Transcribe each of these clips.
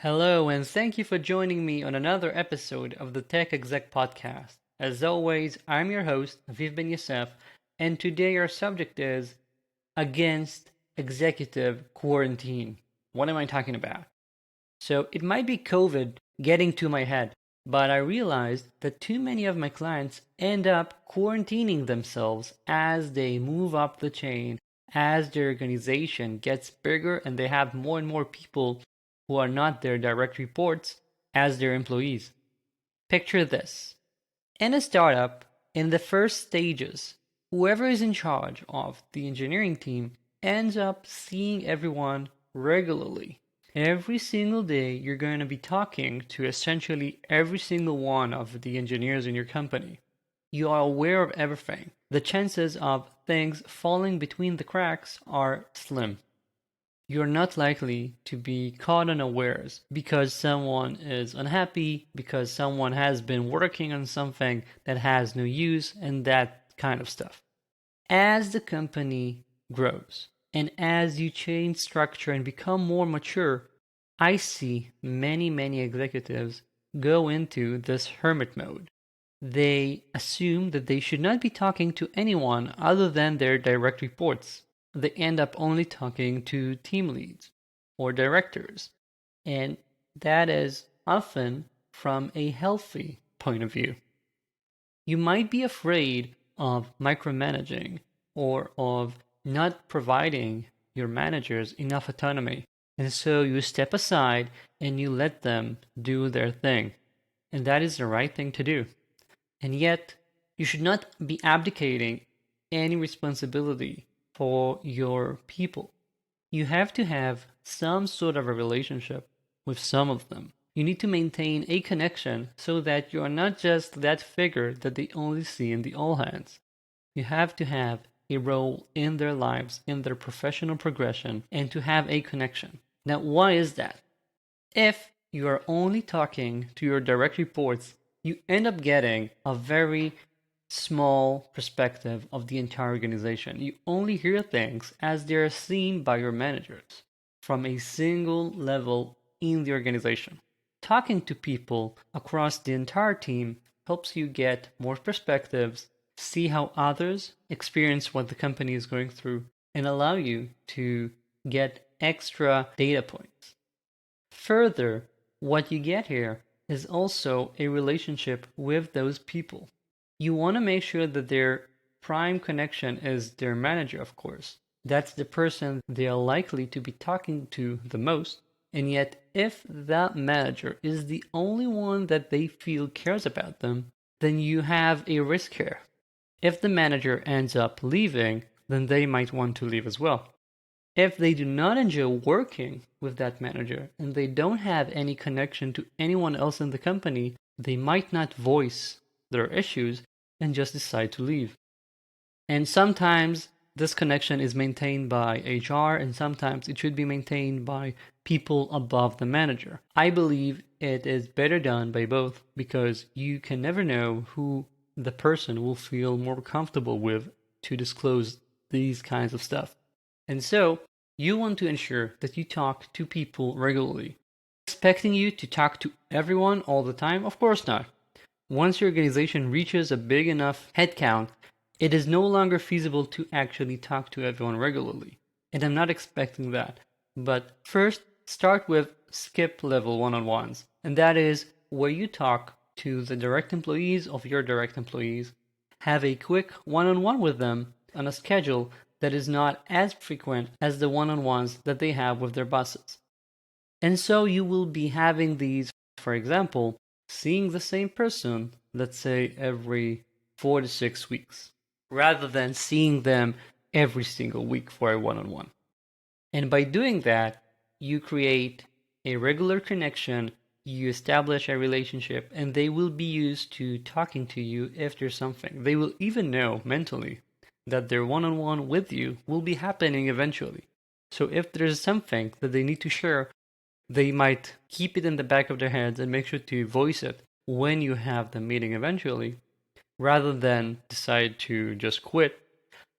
Hello, and thank you for joining me on another episode of the Tech Exec podcast. As always, I'm your host, Aviv Ben-Yosef, and today our subject is against executive quarantine. What am I talking about? So, it might be COVID getting to my head, but I realized that too many of my clients end up quarantining themselves as they move up the chain, as their organization gets bigger and they have more and more people who are not their direct reports as their employees. Picture this. In a startup, in the first stages, whoever is in charge of the engineering team ends up seeing everyone regularly. Every single day, you're going to be talking to essentially every single one of the engineers in your company. You are aware of everything. The chances of things falling between the cracks are slim. You're not likely to be caught unawares because someone is unhappy, because someone has been working on something that has no use, and that kind of stuff. As the company grows and as you change structure and become more mature, I see many executives go into this hermit mode. They assume that they should not be talking to anyone other than their direct reports. They end up only talking to team leads or directors. And that is often from a healthy point of view. You might be afraid of micromanaging or of not providing your managers enough autonomy. And so you step aside and you let them do their thing. And that is the right thing to do. And yet, you should not be abdicating any responsibility for your people. You have to have some sort of a relationship with some of them. You need to maintain a connection so that you are not just that figure that they only see in the all hands. You have to have a role in their lives, in their professional progression, and to have a connection. Now, why is that? If you are only talking to your direct reports, you end up getting a very small perspective of the entire organization. You only hear things as they're seen by your managers from a single level in the organization. Talking to people across the entire team helps you get more perspectives, see how others experience what the company is going through, and allow you to get extra data points. Further, what you get here is also a relationship with those people. You want to make sure that their prime connection is their manager, of course. That's the person they are likely to be talking to the most. And yet, if that manager is the only one that they feel cares about them, then you have a risk here. If the manager ends up leaving, then they might want to leave as well. If they do not enjoy working with that manager and they don't have any connection to anyone else in the company, they might not voice their issues and just decide to leave. And sometimes this connection is maintained by HR and sometimes it should be maintained by people above the manager. I believe it is better done by both because you can never know who the person will feel more comfortable with to disclose these kinds of stuff. And so you want to ensure that you talk to people regularly. Expecting you to talk to everyone all the time? Of course not. Once your organization reaches a big enough headcount, it is no longer feasible to actually talk to everyone regularly. And I'm not expecting that. But first, start with skip level one-on-ones. And that is where you talk to the direct employees of your direct employees, have a quick one-on-one with them on a schedule that is not as frequent as the one-on-ones that they have with their bosses. And so you will be having these, for example, seeing the same person, let's say every 4 to 6 weeks, rather than seeing them every single week for a one-on-one. And by doing that, you create a regular connection, you establish a relationship, and they will be used to talking to you if there's something. They will even know mentally that their one-on-one with you will be happening eventually. So if there's something that they need to share, they might keep it in the back of their heads and make sure to voice it when you have the meeting eventually, rather than decide to just quit.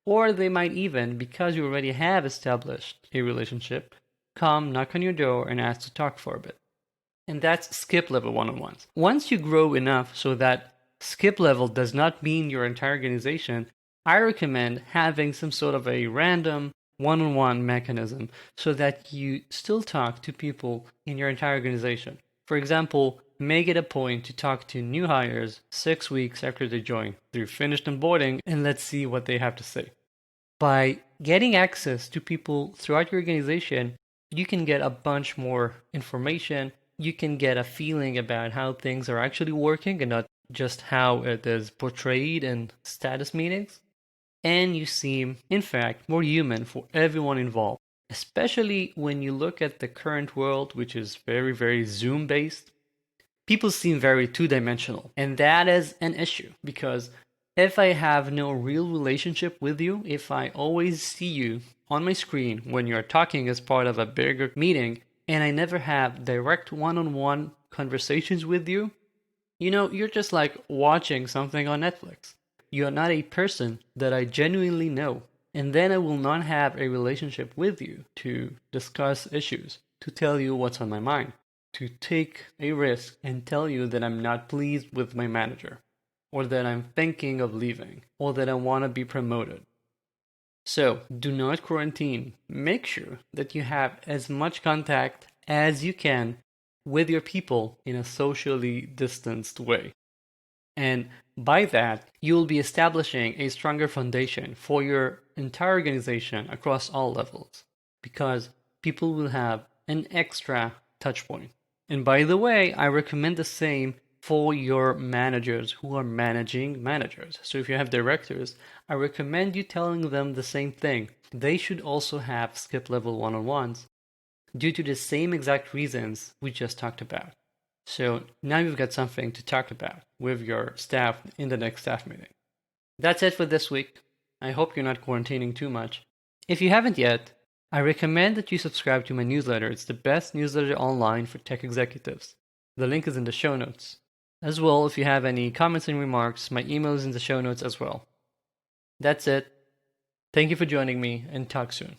Or they might even, because you already have established a relationship, come knock on your door and ask to talk for a bit. and that's skip level one-on-ones. Once you grow enough so that skip level does not mean your entire organization, I recommend having some sort of a random one-on-one mechanism so that you still talk to people in your entire organization. For example, make it a point to talk to new hires 6 weeks after they join. They're finished onboarding, and let's see what they have to say. By getting access to people throughout your organization, you can get a bunch more information. You can get a feeling about how things are actually working and not just how it is portrayed in status meetings. And you seem, in fact, more human for everyone involved, especially when you look at the current world, which is very, very Zoom based. People seem very two-dimensional, and that is an issue because if I have no real relationship with you, if I always see you on my screen when you're talking as part of a bigger meeting, and I never have direct one-on-one conversations with you, you're just like watching something on Netflix. You're not a person that I genuinely know, and then I will not have a relationship with you to discuss issues, to tell you what's on my mind, to take a risk and tell you that I'm not pleased with my manager, or that I'm thinking of leaving, or that I want to be promoted. So, do not quarantine. Make sure that you have as much contact as you can with your people in a socially distanced way. And by that, you will be establishing a stronger foundation for your entire organization across all levels, because people will have an extra touch point. And by the way, I recommend the same for your managers who are managing managers. So if you have directors, I recommend you telling them the same thing. They should also have skip level one-on-ones due to the same exact reasons we just talked about. So now you've got something to talk about with your staff in the next staff meeting. That's it for this week. I hope you're not quarantining too much. If you haven't yet, I recommend that you subscribe to my newsletter. It's the best newsletter online for tech executives. The link is in the show notes. As well, if you have any comments and remarks, my email is in the show notes as well. That's it. Thank you for joining me, and talk soon.